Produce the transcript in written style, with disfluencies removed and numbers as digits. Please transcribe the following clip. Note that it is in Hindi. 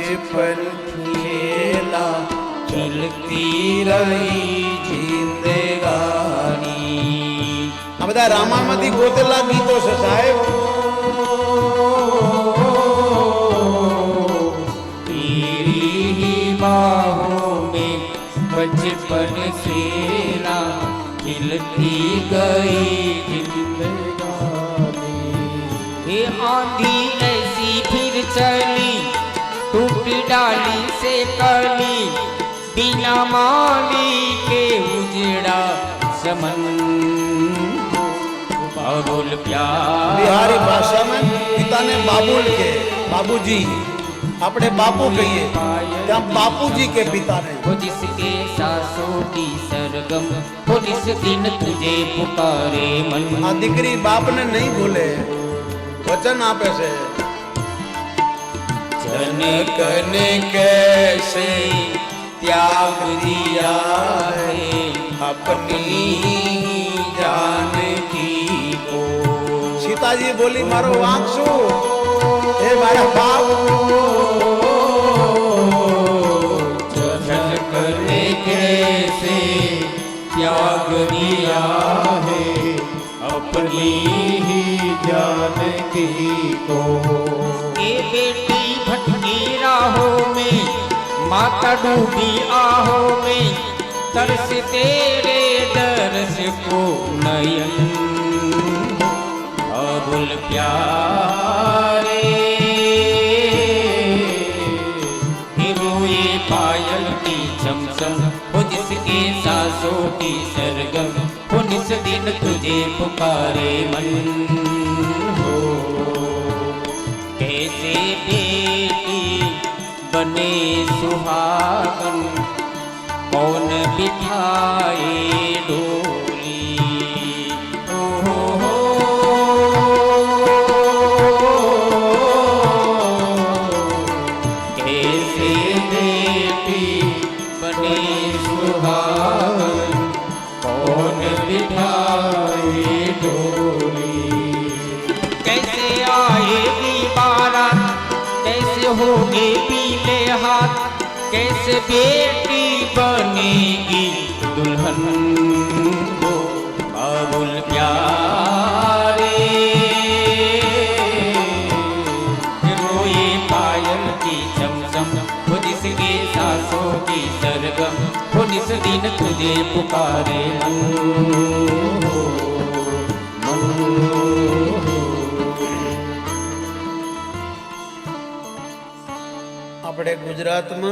बचपन खेला चलती रही जिंदगानी। आ बधा रामायणमांथी गोतेला गीतो छे साहेब। तेरी ही बाहों में बचपन खेला खिलती गई जिंदगानी। ये आंधी ऐसी फिर चली टूट डाली से कली बिना माली के उजड़ा समन। बाबुल प्यार बिहारी भाषा में पिता ने बाबुल के बाबूजी अपने बापू कहिए, क्या बापूजी के पिता ने। वो जिसके सांसों की सरगम वो जिस दिन तुझे पुकारे मन। आ दीकरी बाप ने नहीं भूले, वचन आपे से। जनक ने कैसे त्याग दिया है अपनी जानकी को। सीताजी बोली मारो वांक शू हे मारा बाप। जनक ने कैसे त्याग दिया है अपनी ही जानकी को। ये बेटी भटकी राहों में माता डूबी आहों में तरस तेरे दर्श को नयन। बाबुल प्यारे रोए पायल की चमचम वो जिसके सांसों की सरगम वो निस दिन तुझे पुकारे मन। हो कैसे बेटी बने सुहागन कौन बिठाए डोली। ओ हो कैसे बेटी बने सुहागन कौन बिठाए डोली। कैसे आएगी बारात कैसे होगी पीले हाथ कैसे बेटी बनेगी दुल्हन। हो बाबुल प्यारे रोए पायल की चमचम वो जिसके सांसों की सरगम वो निस दिन तुझे पुकारे मन। આપણે ગુજરાતમાં